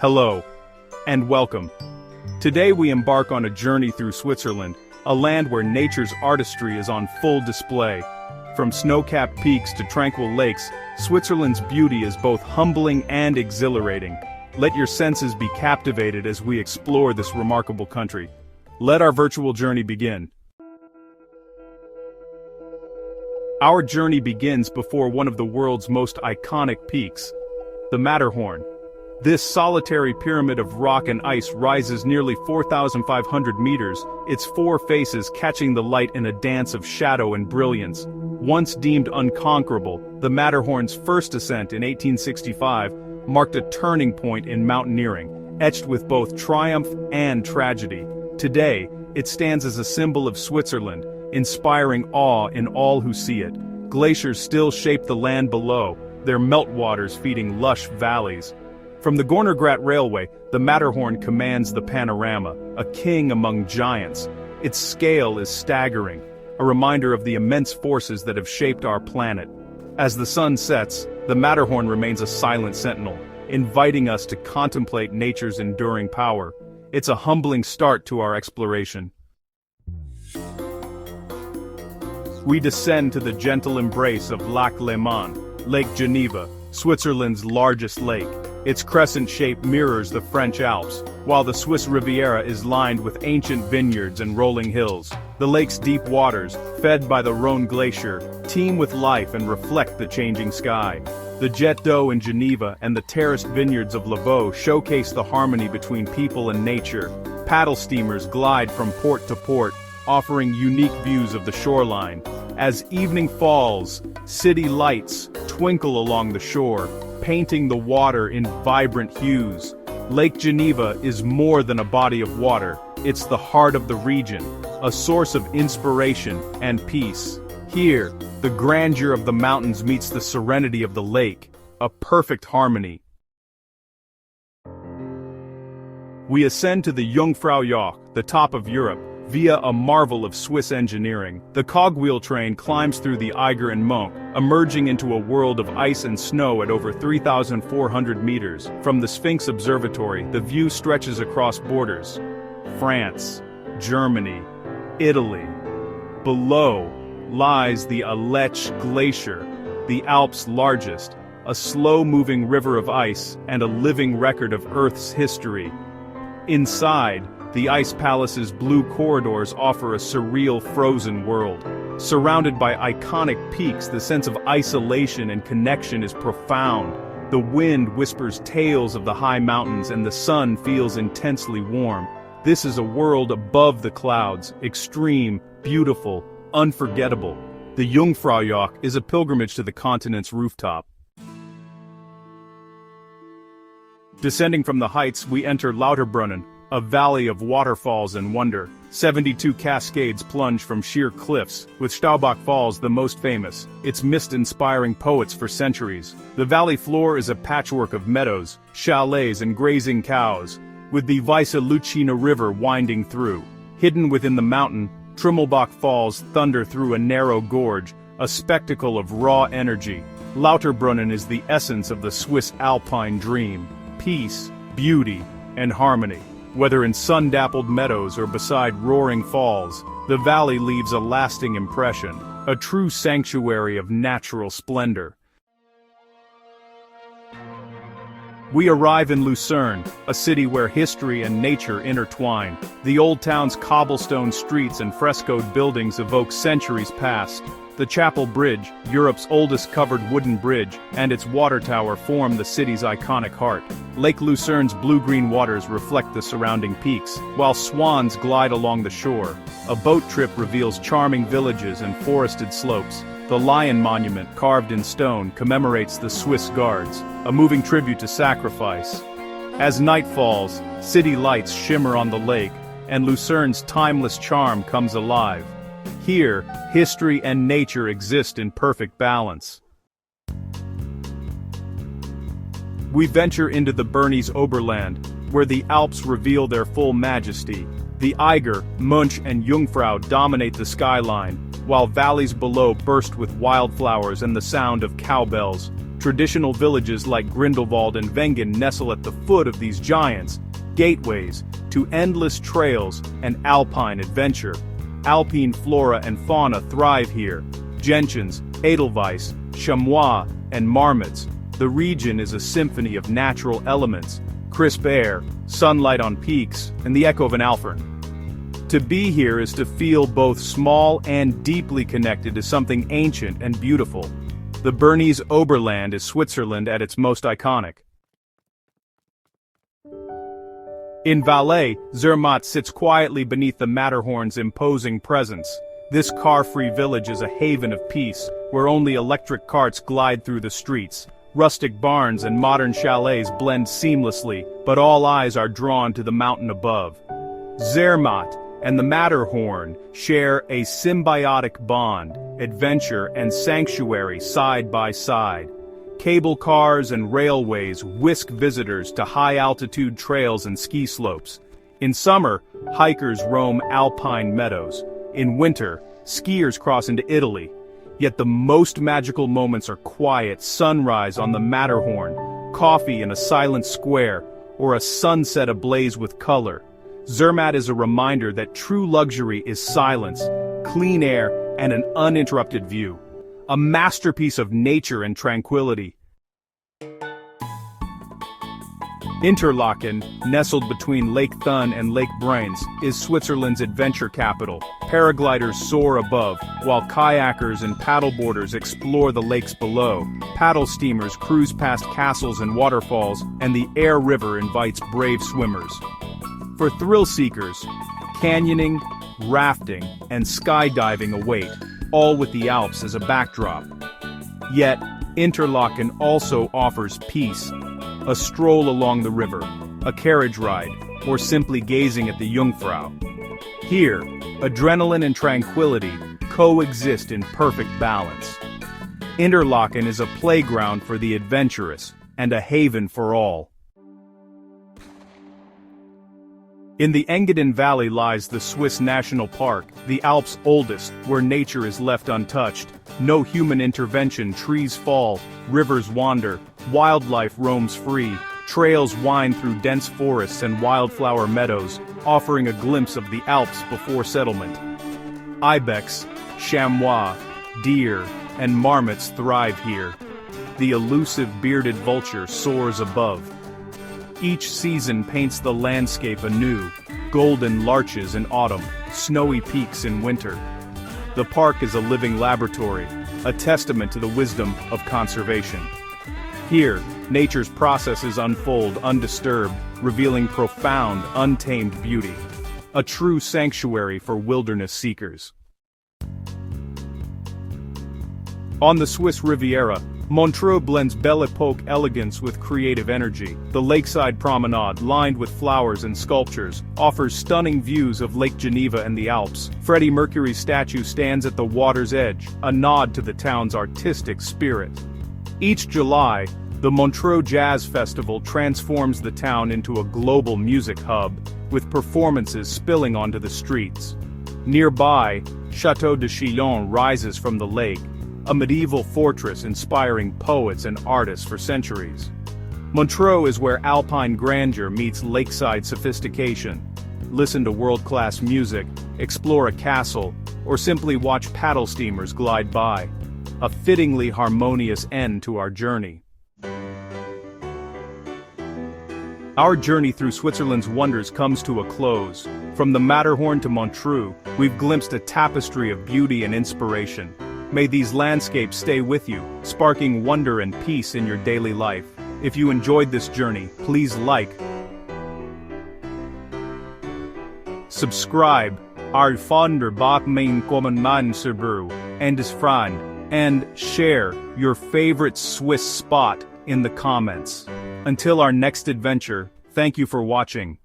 Hello, and welcome. Today we embark on a journey through Switzerland, a land where nature's artistry is on full display. From snow-capped peaks to tranquil lakes, Switzerland's beauty is both humbling and exhilarating. Let your senses be captivated as we explore this remarkable country. Let our virtual journey begin. Our journey begins before one of the world's most iconic peaks, the Matterhorn. This solitary pyramid of rock and ice rises nearly 4,500 meters, its four faces catching the light in a dance of shadow and brilliance. Once deemed unconquerable, the Matterhorn's first ascent in 1865 marked a turning point in mountaineering, etched with both triumph and tragedy. Today, it stands as a symbol of Switzerland, inspiring awe in all who see it. Glaciers still shape the land below, their meltwaters feeding lush valleys. From the Gornergrat Railway, the Matterhorn commands the panorama, a king among giants. Its scale is staggering, a reminder of the immense forces that have shaped our planet. As the sun sets, the Matterhorn remains a silent sentinel, inviting us to contemplate nature's enduring power. It's a humbling start to our exploration. We descend to the gentle embrace of Lac Léman, Lake Geneva, Switzerland's largest lake. Its crescent shape mirrors the French Alps, while the Swiss Riviera is lined with ancient vineyards and rolling hills. The lake's deep waters, fed by the Rhône glacier, teem with life and reflect the changing sky. The Jet d'eau in Geneva and the terraced vineyards of Lavaux showcase the harmony between people and nature. Paddle steamers glide from port to port, offering unique views of the shoreline. As evening falls, city lights twinkle along the shore, painting the water in vibrant hues. Lake Geneva is more than a body of water, it's the heart of the region, a source of inspiration and peace. Here, the grandeur of the mountains meets the serenity of the lake, a perfect harmony. We ascend to the Jungfraujoch, the top of Europe, via a marvel of Swiss engineering. The cogwheel train climbs through the Eiger and Monch, emerging into a world of ice and snow at over 3,400 meters. From the Sphinx Observatory, the view stretches across borders. France, Germany, Italy. Below lies the Aletsch Glacier, the Alps' largest, a slow-moving river of ice and a living record of Earth's history. Inside, the Ice Palace's blue corridors offer a surreal frozen world. Surrounded by iconic peaks, the sense of isolation and connection is profound. The wind whispers tales of the high mountains and the sun feels intensely warm. This is a world above the clouds, extreme, beautiful, unforgettable. The Jungfraujoch is a pilgrimage to the continent's rooftop. Descending from the heights, we enter Lauterbrunnen, a valley of waterfalls and wonder. 72 cascades plunge from sheer cliffs, with Staubach Falls the most famous, its mist inspiring poets for centuries. The valley floor is a patchwork of meadows, chalets and grazing cows, with the Weiße Lucina River winding through. Hidden within the mountain, Trimmelbach Falls thunder through a narrow gorge, a spectacle of raw energy. Lauterbrunnen is the essence of the Swiss alpine dream: peace, beauty, and harmony. Whether in sun-dappled meadows or beside roaring falls, the valley leaves a lasting impression, a true sanctuary of natural splendor. We arrive in Lucerne, a city where history and nature intertwine. The old town's cobblestone streets and frescoed buildings evoke centuries past. The Chapel Bridge, Europe's oldest covered wooden bridge, and its water tower form the city's iconic heart. Lake Lucerne's blue-green waters reflect the surrounding peaks, while swans glide along the shore. A boat trip reveals charming villages and forested slopes. The Lion Monument, carved in stone, commemorates the Swiss Guards, a moving tribute to sacrifice. As night falls, city lights shimmer on the lake, and Lucerne's timeless charm comes alive. Here, history and nature exist in perfect balance. We venture into the Bernese Oberland, where the Alps reveal their full majesty. The Eiger, Munch, and Jungfrau dominate the skyline, while valleys below burst with wildflowers and the sound of cowbells. Traditional villages like Grindelwald and Wengen nestle at the foot of these giants, gateways to endless trails and alpine adventure. Alpine flora and fauna thrive here. Gentians, edelweiss, chamois, and marmots. The region is a symphony of natural elements, crisp air, sunlight on peaks, and the echo of an alphorn. To be here is to feel both small and deeply connected to something ancient and beautiful. The Bernese Oberland is Switzerland at its most iconic. In Valais, Zermatt sits quietly beneath the Matterhorn's imposing presence. This car-free village is a haven of peace, where only electric carts glide through the streets. Rustic barns and modern chalets blend seamlessly, but all eyes are drawn to the mountain above. Zermatt and the Matterhorn share a symbiotic bond, adventure and sanctuary side by side. Cable cars and railways whisk visitors to high-altitude trails and ski slopes. In summer, hikers roam alpine meadows. In winter, skiers cross into Italy. Yet the most magical moments are quiet sunrise on the Matterhorn, coffee in a silent square, or a sunset ablaze with color. Zermatt is a reminder that true luxury is silence, clean air, and an uninterrupted view. A masterpiece of nature and tranquility. Interlaken, nestled between Lake Thun and Lake Brienz, is Switzerland's adventure capital. Paragliders soar above, while kayakers and paddleboarders explore the lakes below. Paddle steamers cruise past castles and waterfalls, and the Air River invites brave swimmers. For thrill seekers, canyoning, rafting, and skydiving await, all with the Alps as a backdrop. Yet, Interlaken also offers peace. A stroll along the river, a carriage ride, or simply gazing at the Jungfrau. Here, adrenaline and tranquility coexist in perfect balance. Interlaken is a playground for the adventurous and a haven for all. In the Engadin Valley lies the Swiss National Park, the Alps' oldest, where nature is left untouched. No human intervention, trees fall, rivers wander, wildlife roams free, trails wind through dense forests and wildflower meadows, offering a glimpse of the Alps before settlement. Ibex, chamois, deer, and marmots thrive here. The elusive bearded vulture soars above. Each season paints the landscape anew, golden larches in autumn, snowy peaks in winter. The park is a living laboratory, a testament to the wisdom of conservation. Here, nature's processes unfold undisturbed, revealing profound, untamed beauty. A true sanctuary for wilderness seekers. On the Swiss Riviera, Montreux blends Belle Epoque elegance with creative energy. The lakeside promenade, lined with flowers and sculptures, offers stunning views of Lake Geneva and the Alps. Freddie Mercury's statue stands at the water's edge, a nod to the town's artistic spirit. Each July, the Montreux Jazz Festival transforms the town into a global music hub, with performances spilling onto the streets. Nearby, Château de Chillon rises from the lake, a medieval fortress inspiring poets and artists for centuries. Montreux is where alpine grandeur meets lakeside sophistication. Listen to world-class music, explore a castle, or simply watch paddle steamers glide by. A fittingly harmonious end to our journey. Our journey through Switzerland's wonders comes to a close. From the Matterhorn to Montreux, we've glimpsed a tapestry of beauty and inspiration. May these landscapes stay with you, sparking wonder and peace in your daily life. If you enjoyed this journey, please like, subscribe, our fonder bak min kommen man serbru, and is friend, and share your favorite Swiss spot in the comments. Until our next adventure, thank you for watching.